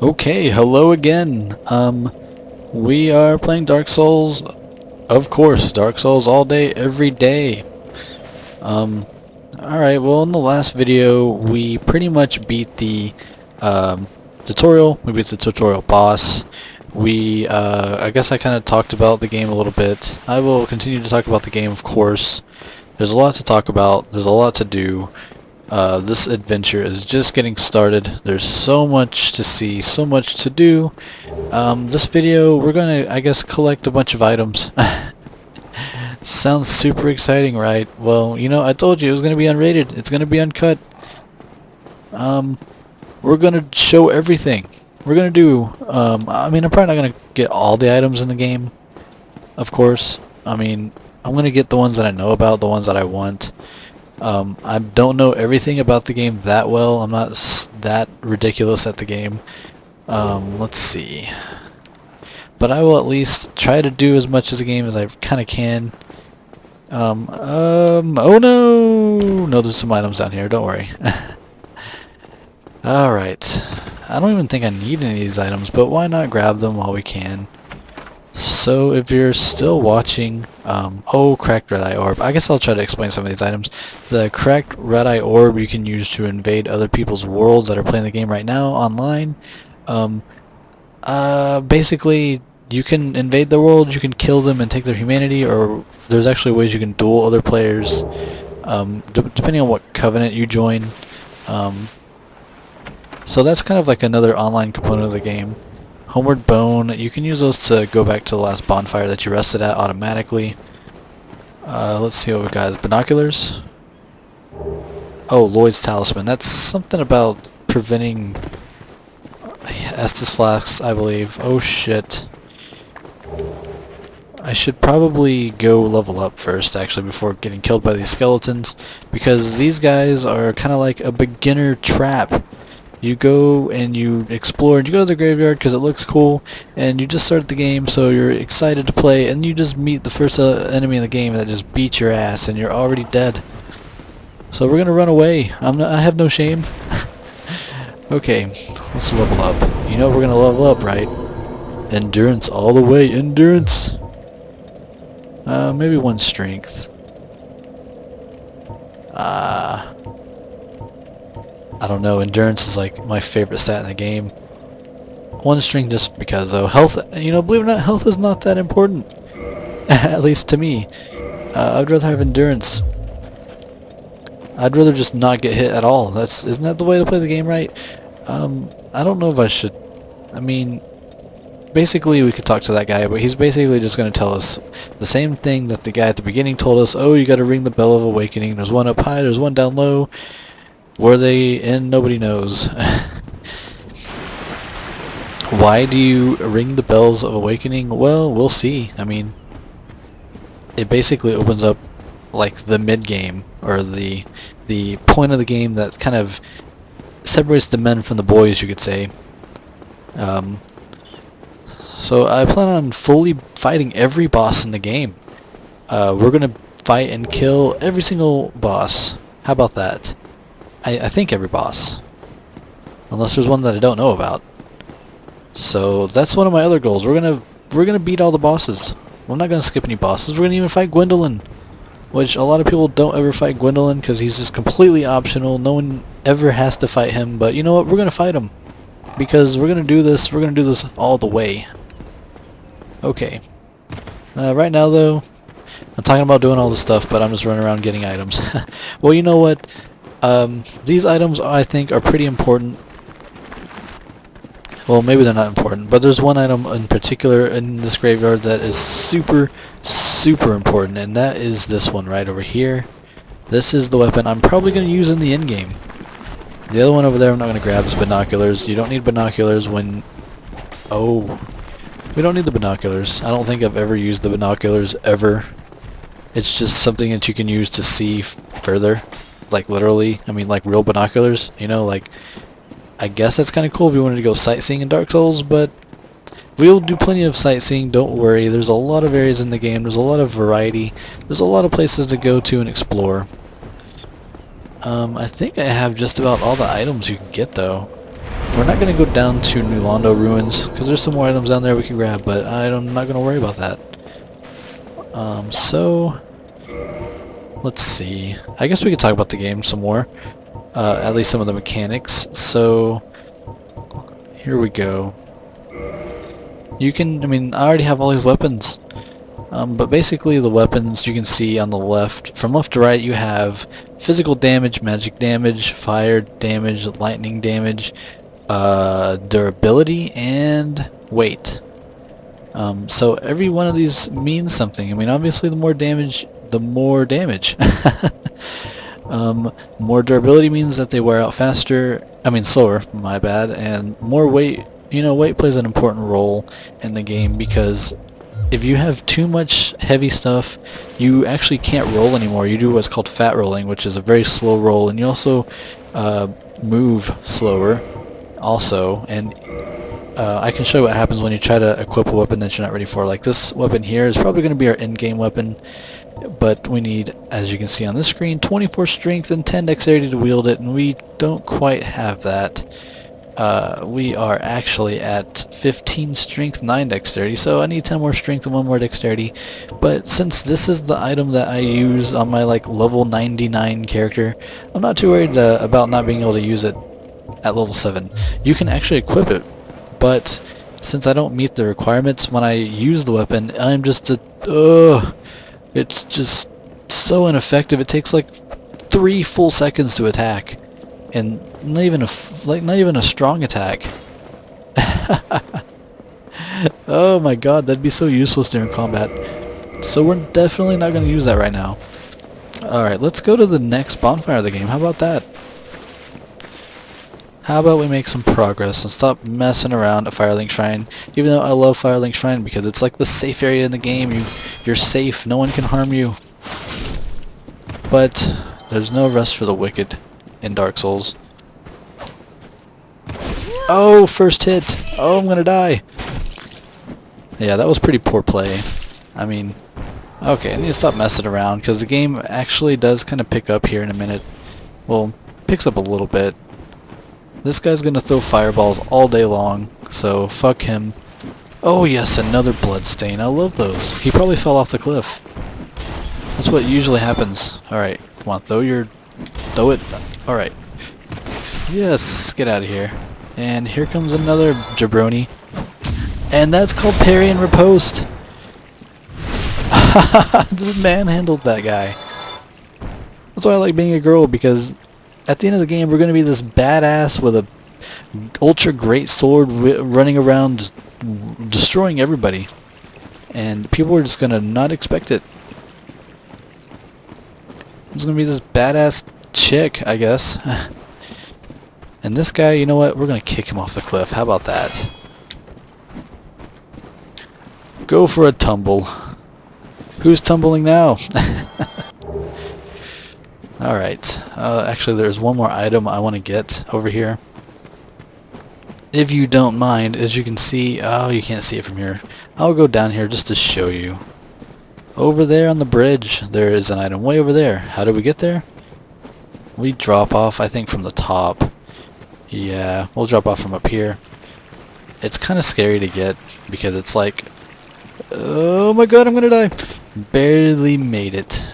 Okay, hello again. We are playing Dark Souls, of course, Dark Souls all day, every day. Um, alright, well in the last video we pretty much beat the tutorial. We beat the tutorial boss. I guess I kind of talked about the game a little bit. I will continue to talk about the game, of course. There's a lot to talk about, there's a lot to do. This adventure is just getting started. There's so much to see, so much to do. This video, we're gonna, I guess, collect a bunch of items. Sounds super exciting, right? Well, you know, I told you it was gonna be unrated. It's gonna be uncut. We're gonna show everything. We're gonna do, I mean, I'm probably not gonna get all the items in the game, of course. I mean, I'm gonna get the ones that I know about, the ones that I want. I don't know everything about the game that well. I'm not that ridiculous at the game. Let's see. But I will at least try to do as much of the game as I kind of can. Oh no! No, there's some items down here, don't worry. Alright. I don't even think I need any of these items, but why not grab them while we can? So if you're still watching, oh, cracked red eye orb. I guess I'll try to explain some of these items. The cracked red eye orb you can use to invade other people's worlds that are playing the game right now online. Basically, you can invade their world, you can kill them and take their humanity, or there's actually ways you can duel other players, depending on what covenant you join. So that's kind of like another online component of the game. Homeward Bone, you can use those to go back to the last bonfire that you rested at automatically. Let's see what we got. Binoculars. Oh, Lloyd's Talisman. That's something about preventing Estus flasks, I believe. Oh shit. I should probably go level up first, actually, before getting killed by these skeletons, because these guys are kind of like a beginner trap. You go and you explore and you go to the graveyard because it looks cool, and you just start the game, so you're excited to play, and you just meet the first enemy in the game that just beats your ass and you're already dead. So we're gonna run away. I have no shame. Okay, let's level up. You know we're gonna level up, right? Endurance all the way. Endurance. Maybe one strength. I don't know, endurance is like my favorite stat in the game. One string just because though. Health, you know, believe it or not, health is not that important. At least to me. I'd rather have endurance. I'd rather just not get hit at all. Isn't that the way to play the game, right? I don't know if I should. I mean, basically we could talk to that guy, but he's basically just going to tell us the same thing that the guy at the beginning told us. Oh, you got to ring the bell of awakening. There's one up high, there's one down low. Where they in, nobody knows. Why do you ring the bells of awakening? Well, we'll see. I mean, it basically opens up like the mid game, or the point of the game that kind of separates the men from the boys, you could say. So I plan on fully fighting every boss in the game. We're gonna fight and kill every single boss. How about that? I think every boss. Unless there's one that I don't know about. So that's one of my other goals. We're gonna beat all the bosses. We're not gonna skip any bosses. We're gonna even fight Gwendolyn. Which a lot of people don't ever fight Gwendolyn because he's just completely optional. No one ever has to fight him, but you know what? We're gonna fight him. Because we're gonna do this all the way. Okay. Right now though, I'm talking about doing all this stuff, but I'm just running around getting items. Well, you know what? These items I think are pretty important. Well, maybe they're not important, but there's one item in particular in this graveyard that is super important, and that is this one right over here. This is the weapon I'm probably going to use in the end game. The other one over there I'm not going to grab is binoculars. You don't need binoculars when... Oh, we don't need the binoculars. I don't think I've ever used the binoculars ever. It's just something that you can use to see further. Like literally, I mean like real binoculars, you know, like I guess that's kind of cool if you wanted to go sightseeing in Dark Souls, but we'll do plenty of sightseeing, don't worry. There's a lot of areas in the game, there's a lot of variety, there's a lot of places to go to and explore. I think I have just about all the items you can get though. We're not going to go down to Nulando Ruins, because there's some more items down there we can grab, but I'm not going to worry about that. So, let's see. I guess we could talk about the game some more. At least some of the mechanics. So, here we go. You can, I mean, I already have all these weapons. But basically the weapons you can see on the left, from left to right you have physical damage, magic damage, fire damage, lightning damage, durability, and weight. So every one of these means something. I mean, obviously the more damage, the more damage. More durability means that they wear out faster, slower, my bad, and more weight. You know, weight plays an important role in the game because if you have too much heavy stuff, you actually can't roll anymore. You do what's called fat rolling, which is a very slow roll, and you also move slower also, and I can show you what happens when you try to equip a weapon that you're not ready for. Like this weapon here is probably going to be our in-game weapon, but we need, as you can see on this screen, 24 strength and 10 dexterity to wield it, and we don't quite have that. We are actually at 15 strength, 9 dexterity, so I need 10 more strength and 1 more dexterity. But since this is the item that I use on my level 99 character, I'm not too worried about not being able to use it at level 7. You can actually equip it, but since I don't meet the requirements when I use the weapon, I'm just it's just so ineffective. It takes like 3 full seconds to attack. And not even a strong attack. Oh my god, that'd be so useless during combat. So we're definitely not going to use that right now. Alright, let's go to the next bonfire of the game. How about that? How about we make some progress and stop messing around at Firelink Shrine? Even though I love Firelink Shrine because it's like the safe area in the game. You're safe. No one can harm you. But there's no rest for the wicked in Dark Souls. Oh, first hit! Oh, I'm gonna die! Yeah, that was pretty poor play. I mean, okay, I need to stop messing around, because the game actually does kind of pick up here in a minute. Well, picks up a little bit. This guy's gonna throw fireballs all day long, so fuck him. Oh yes, another bloodstain. I love those. He probably fell off the cliff. That's what usually happens. Alright, come on, throw it. Alright. Yes, get out of here. And here comes another jabroni. And that's called parry and riposte. Just manhandled that guy. That's why I like being a girl, because at the end of the game we're going to be this badass with a ultra great sword running around just destroying everybody. And people are just going to not expect it. It's going to be this badass chick, I guess. And this guy, you know what? We're going to kick him off the cliff. How about that? Go for a tumble. Who's tumbling now? Alright. Actually, there's one more item I want to get over here. If you don't mind, as you can see... Oh, you can't see it from here. I'll go down here just to show you. Over there on the bridge, there is an item way over there. How did we get there? We drop off, I think, from the top. Yeah, we'll drop off from up here. It's kind of scary to get because it's like, oh my god, I'm gonna die. Barely made it.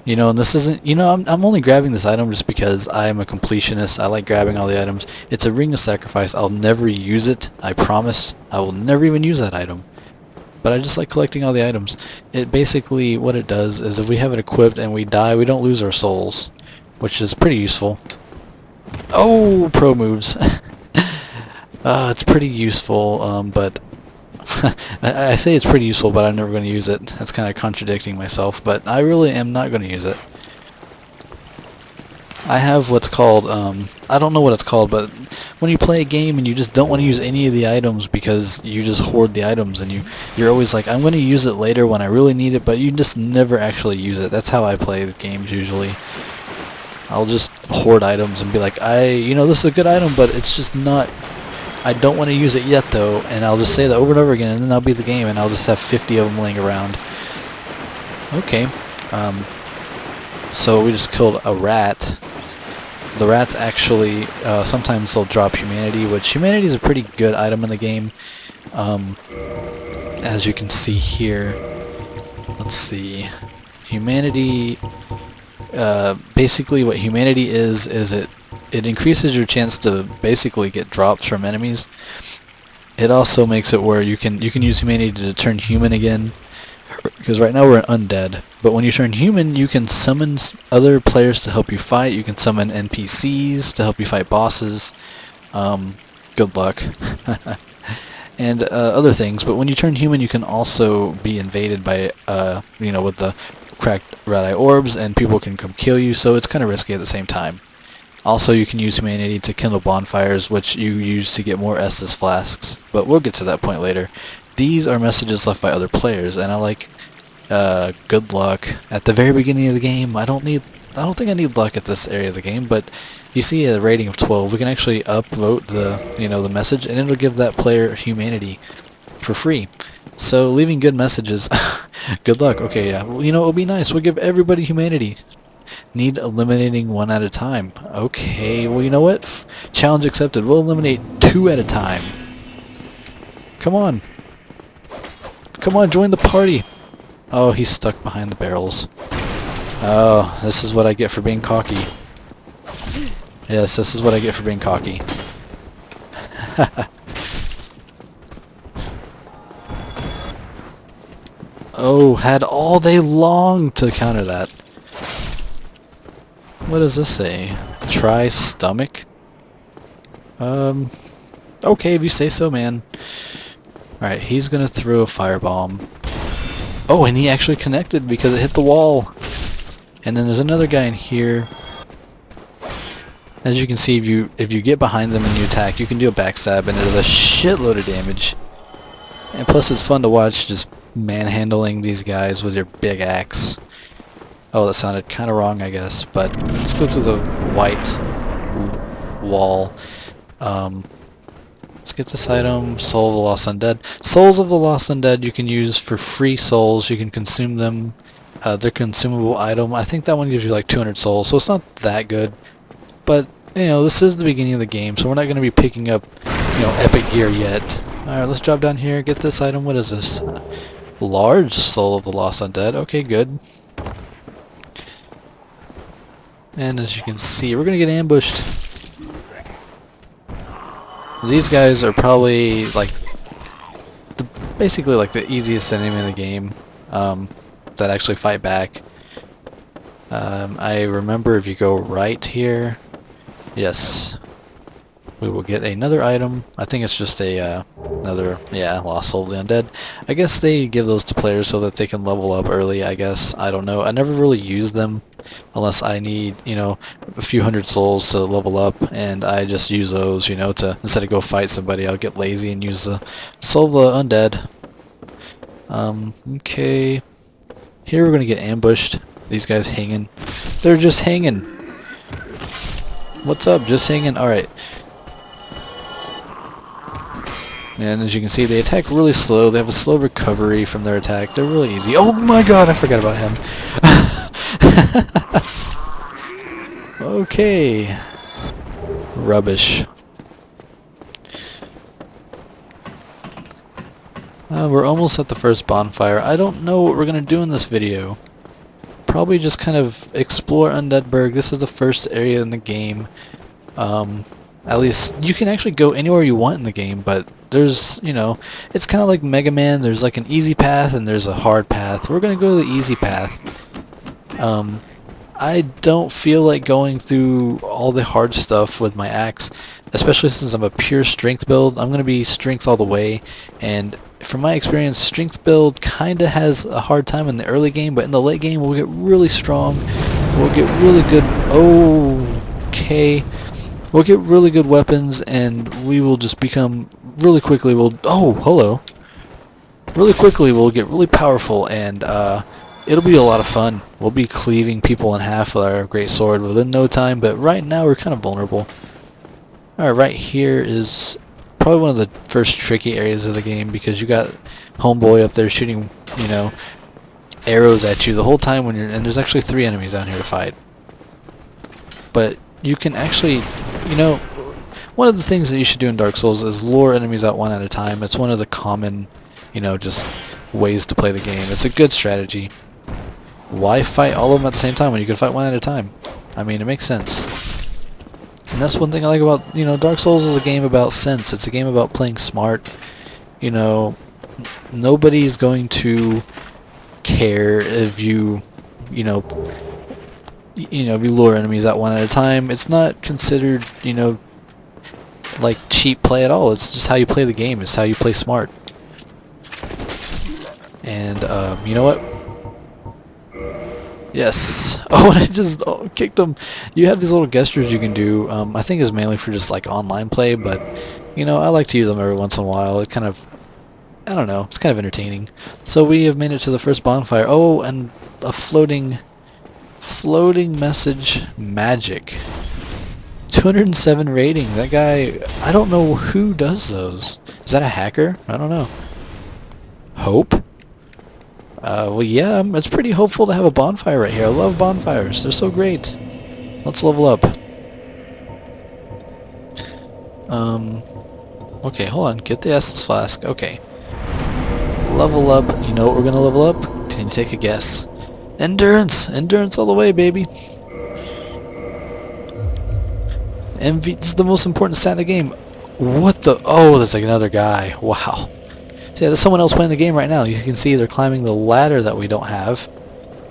You know, and this isn't, you know, I'm only grabbing this item just because I'm a completionist. I like grabbing all the items. It's a ring of sacrifice. I'll never use it. I promise. I will never even use that item. But I just like collecting all the items. It basically, what it does is if we have it equipped and we die, we don't lose our souls, which is pretty useful. Oh, pro moves. It's pretty useful, but I say it's pretty useful, but I'm never going to use it. That's kind of contradicting myself, but I really am not going to use it. I have what's called, I don't know what it's called, but when you play a game and you just don't want to use any of the items because you just hoard the items, and you're always like, I'm going to use it later when I really need it, but you just never actually use it. That's how I play the games usually. I'll just hoard items and be like, you know, this is a good item, but it's just not, I don't want to use it yet though, and I'll just say that over and over again, and then I'll beat the game, and I'll just have 50 of them laying around. Okay, so we just killed a rat. The rats actually, sometimes they'll drop humanity, which humanity is a pretty good item in the game. As you can see here, let's see, humanity, basically what humanity is it increases your chance to basically get drops from enemies. It also makes it where you can use humanity to turn human again, because right now we're undead, but when you turn human you can summon other players to help you fight. You can summon NPCs to help you fight bosses. Good luck. And other things, but when you turn human you can also be invaded by you know, with the cracked red eye orbs, and people can come kill you, so it's kind of risky at the same time. Also, you can use humanity to kindle bonfires, which you use to get more Estus flasks, but we'll get to that point later. These are messages left by other players, and I like good luck at the very beginning of the game. I don't think I need luck at this area of the game, but you see a rating of 12. We can actually upvote the message, and it'll give that player humanity for free. So leaving good messages, good luck. Okay, yeah, well, you know, it'll be nice. We'll give everybody humanity. Need eliminating one at a time. Okay, well, you know what? Challenge accepted. We'll eliminate 2 at a time. Come on. Come on, join the party. Oh, he's stuck behind the barrels. Oh, this is what I get for being cocky. Yes, this is what I get for being cocky. Oh, had all day long to counter that. What does this say? Try stomach? Okay, if you say so, man. Alright, he's gonna throw a firebomb. Oh, and he actually connected because it hit the wall. And then there's another guy in here. As you can see, if you get behind them and you attack, you can do a backstab, and it does a shitload of damage. And plus, it's fun to watch just manhandling these guys with your big axe. Oh, that sounded kind of wrong, I guess. But let's go to the white wall. Let's get this item. Soul of the Lost Undead. Souls of the Lost Undead you can use for free souls. You can consume them. They're consumable item. I think that one gives you like 200 souls, so it's not that good. But, you know, this is the beginning of the game, so we're not going to be picking up, you know, epic gear yet. Alright, let's drop down here, get this item. What is this? Large Soul of the Lost Undead. Okay, good. And as you can see, we're going to get ambushed. These guys are probably, like, basically like the easiest enemy in the game that actually fight back. I remember if you go right here, yes, we will get another item. I think it's just a another, yeah, Lost Soul of the Undead. I guess they give those to players so that they can level up early, I guess. I don't know. I never really use them unless I need, you know, a few hundred souls to level up, and I just use those, you know, to, instead of go fight somebody, I'll get lazy and use the Soul of the Undead. Okay. Here we're gonna get ambushed. These guys hanging. They're just hanging. What's up? Just hanging? Alright. And as you can see, they attack really slow. They have a slow recovery from their attack. They're really easy. Oh my god, I forgot about him. Okay. Rubbish. We're almost at the first bonfire. I don't know what we're going to do in this video. Probably just kind of explore Undead Burg. This is the first area in the game. At least, you can actually go anywhere you want in the game, but there's, you know, it's kind of like Mega Man. There's like an easy path and there's a hard path. We're going to go to the easy path. I don't feel like going through all the hard stuff with my axe, especially since I'm a pure strength build. I'm going to be strength all the way, and from my experience, strength build kind of has a hard time in the early game, but in the late game we'll get really strong. We'll get really good... Okay. We'll get really good weapons, and we will just become... Really quickly oh, hello. Really quickly we'll get really powerful, and it'll be a lot of fun. We'll be cleaving people in half with our great sword within no time, but right now we're kind of vulnerable. Alright, right here is probably one of the first tricky areas of the game, because you got homeboy up there shooting, you know, arrows at you the whole time when you're... And there's actually 3 enemies down here to fight. But you can actually, you know, one of the things that you should do in Dark Souls is lure enemies out one at a time. It's one of the common, you know, just ways to play the game. It's a good strategy. Why fight all of them at the same time when you can fight one at a time? I mean, it makes sense. And that's one thing I like about, you know, Dark Souls is a game about sense. It's a game about playing smart. You know, nobody's going to care if you know, if you lure enemies out one at a time. It's not considered, you know, like cheap play at all. It's just how you play the game. It's how you play smart. And you know what? Yes. Oh, and I just kicked him. You have these little gestures you can do. I think it's mainly for just like online play, but you know, I like to use them every once in a while. It kind of, I don't know, it's kind of entertaining. So we have made it to the first bonfire. Oh, and a floating message magic. 207 rating. That guy, I don't know who does those. Is that a hacker? I don't know. Hope? Well, yeah, it's pretty hopeful to have a bonfire right here. I love bonfires. They're so great. Let's level up. Okay, hold on. Get the essence flask. Okay. Level up. You know what we're gonna level up? Can you take a guess? Endurance! Endurance all the way, baby! This is the most important stat in the game. What the? Oh, there's like another guy. Wow. So yeah, there's someone else playing the game right now. You can see they're climbing the ladder that we don't have.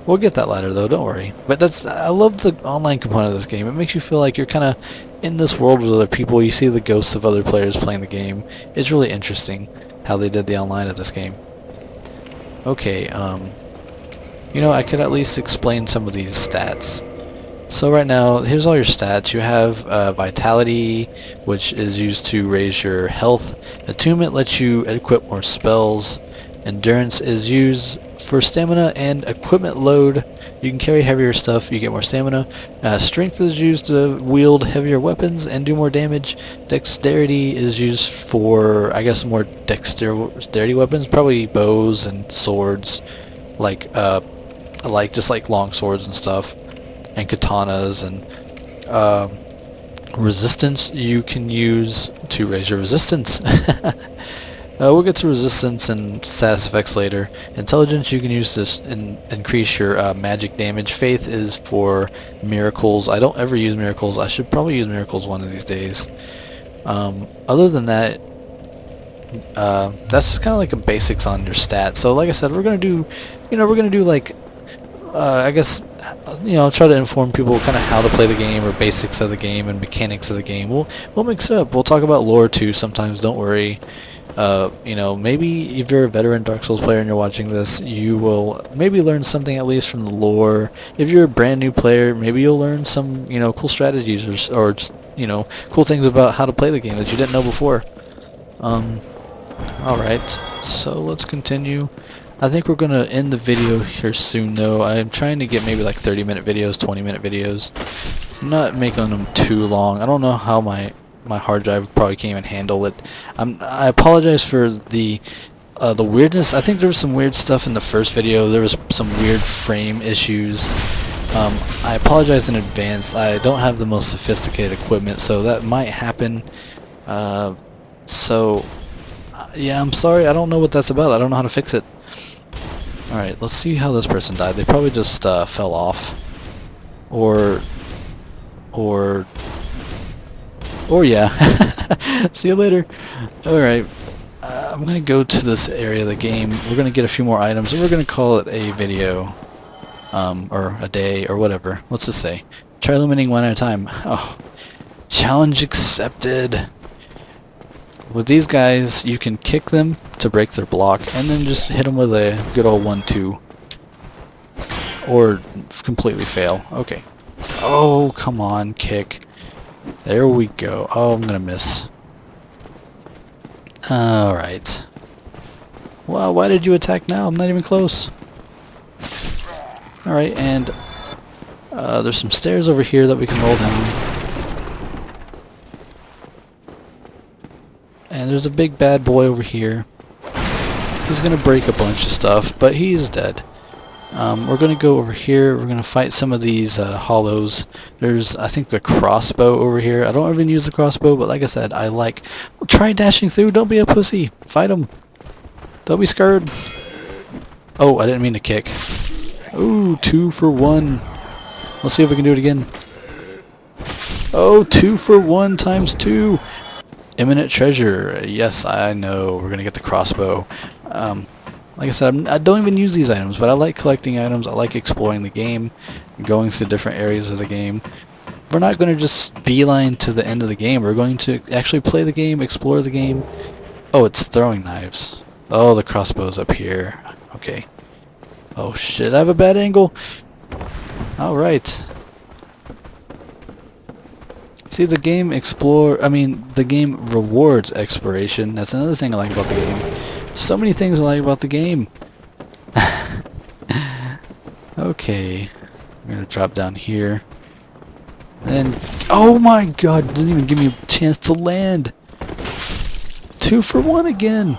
We'll get that ladder though, don't worry. But I love the online component of this game. It makes you feel like you're kind of in this world with other people. You see the ghosts of other players playing the game. It's really interesting how they did the online of this game. Okay, you know, I could at least explain some of these stats. So right now, here's all your stats. You have Vitality, which is used to raise your health. Attunement lets you equip more spells. Endurance is used for stamina and equipment load. You can carry heavier stuff, you get more stamina. Strength is used to wield heavier weapons and do more damage. Dexterity is used for, I guess, more dexterity weapons, probably bows and swords, like just like long swords and stuff. And katanas, and resistance you can use to raise your resistance. We'll get to resistance and status effects later. Intelligence you can use this and increase your magic damage. Faith is for miracles. I don't ever use miracles. I should probably use miracles one of these days. Other than that, that's just kind of like a basics on your stats. So like I said, we're gonna do like I guess, you know, try to inform people kind of how to play the game, or basics of the game and mechanics of the game. We'll mix it up. We'll talk about lore too sometimes, don't worry. You know, maybe if you're a veteran Dark Souls player and you're watching this, you will maybe learn something at least from the lore. If you're a brand new player, maybe you'll learn some, you know, cool strategies or just, you know, cool things about how to play the game that you didn't know before. Alright, so let's continue. I think we're going to end the video here soon though. I'm trying to get maybe like 30-minute videos, 20-minute videos. I'm not making them too long. I don't know how my hard drive probably can't even handle it. I apologize for the weirdness. I think there was some weird stuff in the first video. There was some weird frame issues. I apologize in advance. I don't have the most sophisticated equipment, so that might happen. Yeah, I'm sorry. I don't know what that's about. I don't know how to fix it. Alright, let's see how this person died. They probably just fell off. Or yeah. See you later. Alright, I'm gonna go to this area of the game. We're gonna get a few more items, and we're gonna call it a video. Or a day, or whatever. Let's just say. Try eliminating one at a time. Oh. Challenge accepted. With these guys, you can kick them to break their block, and then just hit them with a good old 1-2. Or completely fail. Okay. Oh, come on, kick. There we go. Oh, I'm gonna miss. Alright. Well, why did you attack now? I'm not even close. Alright, and there's some stairs over here that we can roll down. And there's a big bad boy over here. He's gonna break a bunch of stuff, but he's dead. We're going to go over here. We're going to fight some of these hollows. There's, I think, the crossbow over here. I don't even use the crossbow, but like I said, I like... Try dashing through. Don't be a pussy. Fight them. Don't be scared. Oh, I didn't mean to kick. Ooh, 2 for 1. Let's see if we can do it again. Oh, 2 for 1 times 2. Imminent treasure. Yes, I know. We're going to get the crossbow. Like I said, I don't even use these items, but I like collecting items. I like exploring the game, going through different areas of the game. We're not going to just beeline to the end of the game. We're going to actually play the game, explore the game. Oh, it's throwing knives. Oh, the crossbow's up here. Okay. Oh shit, I have a bad angle. Alright. See, the game the game rewards exploration. That's another thing I like about the game. So many things I like about the game. Okay. I'm gonna drop down here. And oh my god, didn't even give me a chance to land. 2 for 1 again.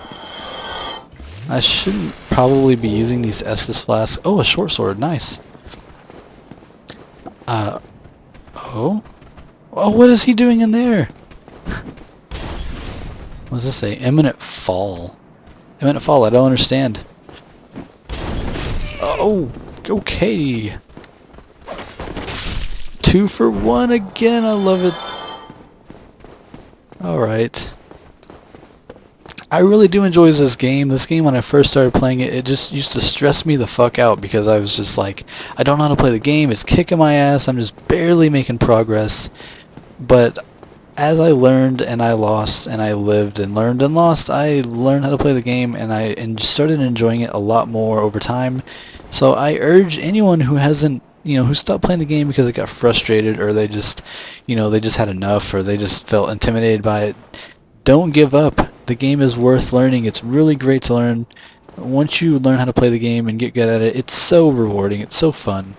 I shouldn't probably be using these Estus flasks. Oh, a short sword, nice. Oh, what is he doing in there? What does this say? Imminent fall. Imminent fall, I don't understand. Oh, okay. 2 for 1 again, I love it. Alright. I really do enjoy this game. This game, when I first started playing it, it just used to stress me the fuck out because I was just like, I don't know how to play the game. It's kicking my ass. I'm just barely making progress. But as I learned and I lost and I lived and learned and lost, I learned how to play the game and I started enjoying it a lot more over time. So I urge anyone who hasn't, who stopped playing the game because it got frustrated or they just, they just had enough or they just felt intimidated by it. Don't give up. The game is worth learning. It's really great to learn. Once you learn how to play the game and get good at it, it's so rewarding. It's so fun.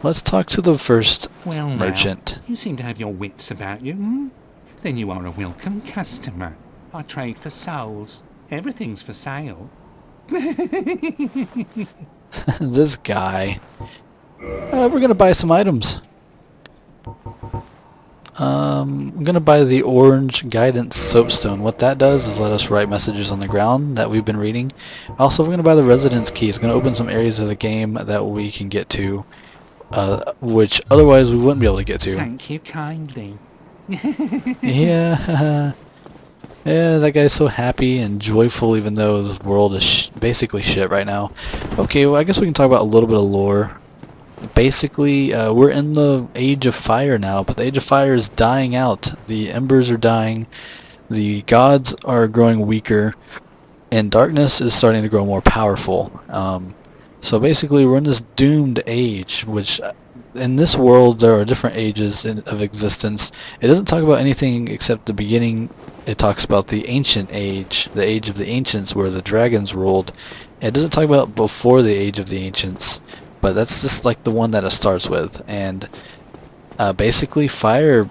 Let's talk to the first merchant. You seem to have your wits about you, hmm? Then you are a welcome customer. I trade for souls. Everything's for sale. This guy. We're gonna buy some items. I'm gonna buy the orange guidance soapstone. What that does is let us write messages on the ground that we've been reading. Also, we're gonna buy the residence key. It's gonna open some areas of the game that we can get to, which otherwise we wouldn't be able to get to. Thank you kindly. Yeah, yeah, that guy's so happy and joyful even though his world is basically shit right now. Okay, well I guess we can talk about a little bit of lore. Basically, we're in the Age of Fire now, but the Age of Fire is dying out. The embers are dying, the gods are growing weaker, and darkness is starting to grow more powerful. So basically we're in this doomed age, which in this world there are different ages of existence. It doesn't talk about anything except the beginning. It talks about the ancient age, the age of the ancients where the dragons ruled. It doesn't talk about before the age of the ancients, but that's just like the one that it starts with. And basically fire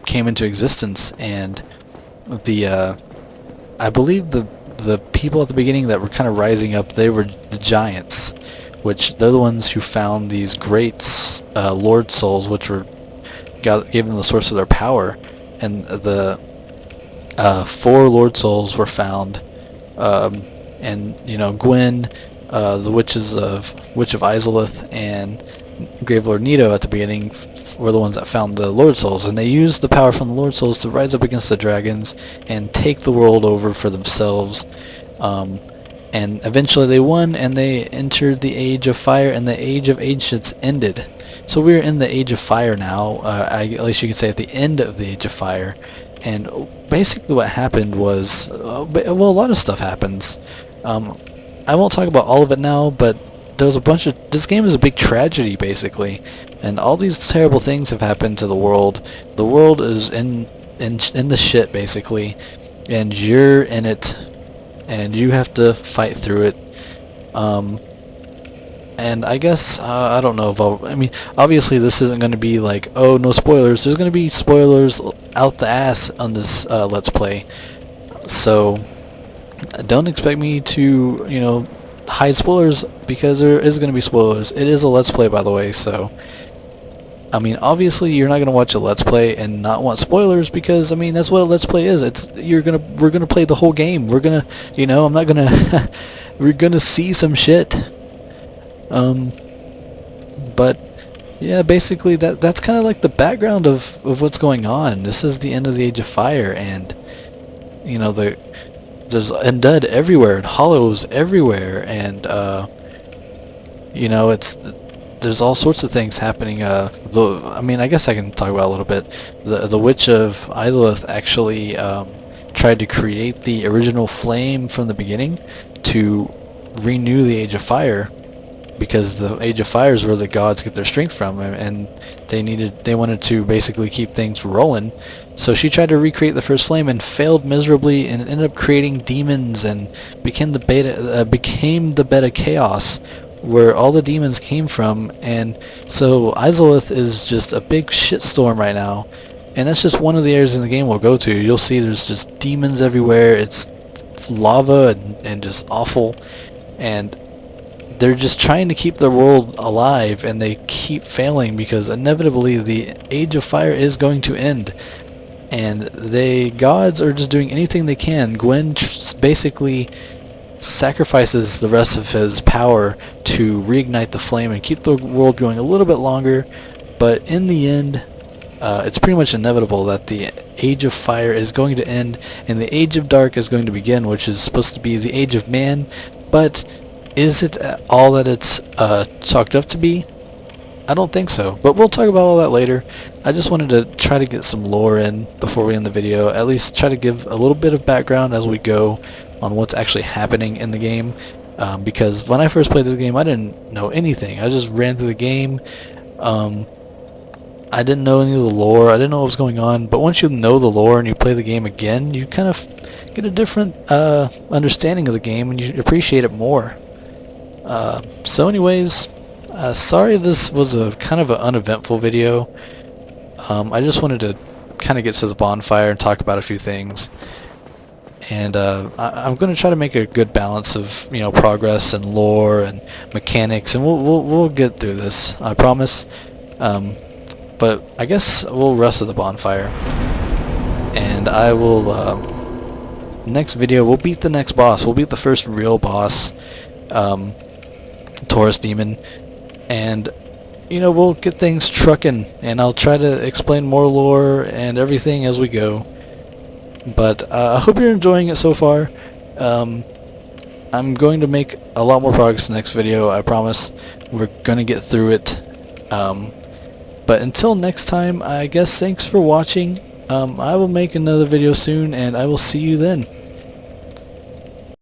came into existence, and I believe the people at the beginning that were kind of rising up, they were the giants, which they're the ones who found these great Lord souls, which gave them the source of their power. And the 4 Lord souls were found, and Gwen, the Witch of Izalith, and Gravelord Nito at the beginning were the ones that found the Lord Souls, and they used the power from the Lord Souls to rise up against the dragons and take the world over for themselves. And eventually they won, and they entered the Age of Fire, and the Age of Ancients ended. So we're in the Age of Fire now, at least you can say at the end of the Age of Fire. And basically what happened was, well, a lot of stuff happens. I won't talk about all of it now, but there's a bunch of... This game is a big tragedy, basically. And all these terrible things have happened to the world. The world is in the shit, basically. And you're in it. And you have to fight through it. And I guess, I don't know if I mean, obviously this isn't going to be like, oh, no spoilers. There's going to be spoilers out the ass on this Let's Play. So... don't expect me to, hide spoilers because there is going to be spoilers. It is a Let's Play, by the way, so I mean, obviously you're not going to watch a Let's Play and not want spoilers because, I mean, that's what a Let's Play is. We're going to play the whole game. We're going to, you know, I'm not going to, we're going to see some shit. But yeah, basically that's kind of like the background of what's going on. This is the end of the Age of Fire, and you know, there's undead everywhere and hollows everywhere, and you know, there's all sorts of things happening. I mean, I guess I can talk about a little bit. The Witch of Izalith actually tried to create the original flame from the beginning to renew the Age of Fire, because the Age of Fire is where the gods get their strength from, and they wanted to basically keep things rolling. So she tried to recreate the first flame and failed miserably, and ended up creating demons and became the beta chaos, where all the demons came from. And so Izalith is just a big shitstorm right now, and that's just one of the areas in the game we'll go to. You'll see there's just demons everywhere. It's lava and just awful, and they're just trying to keep the world alive, and they keep failing because inevitably the Age of Fire is going to end, and the gods are just doing anything they can. Gwen basically sacrifices the rest of his power to reignite the flame and keep the world going a little bit longer, but in the end it's pretty much inevitable that the Age of Fire is going to end and the Age of Dark is going to begin, which is supposed to be the Age of Man. But is it all that it's chalked up to be? I don't think so, but we'll talk about all that later. I just wanted to try to get some lore in before we end the video, at least try to give a little bit of background as we go on what's actually happening in the game, because when I first played this game I didn't know anything. I just ran through the game. I didn't know any of the lore, I didn't know what was going on, but once you know the lore and you play the game again, you kind of get a different understanding of the game, and you appreciate it more. So anyways, sorry this was a kind of an uneventful video. I just wanted to kind of get to the bonfire and talk about a few things, and I'm going to try to make a good balance of, you know, progress and lore and mechanics, and we'll get through this, I promise. But I guess we'll rest at the bonfire, and I will next video we'll beat the next boss. We'll beat the first real boss, Taurus Demon, and you know, we'll get things trucking, and I'll try to explain more lore and everything as we go. But I hope you're enjoying it so far. I'm going to make a lot more progress in the next video, I promise. We're going to get through it. But until next time, I guess thanks for watching. I will make another video soon, and I will see you then.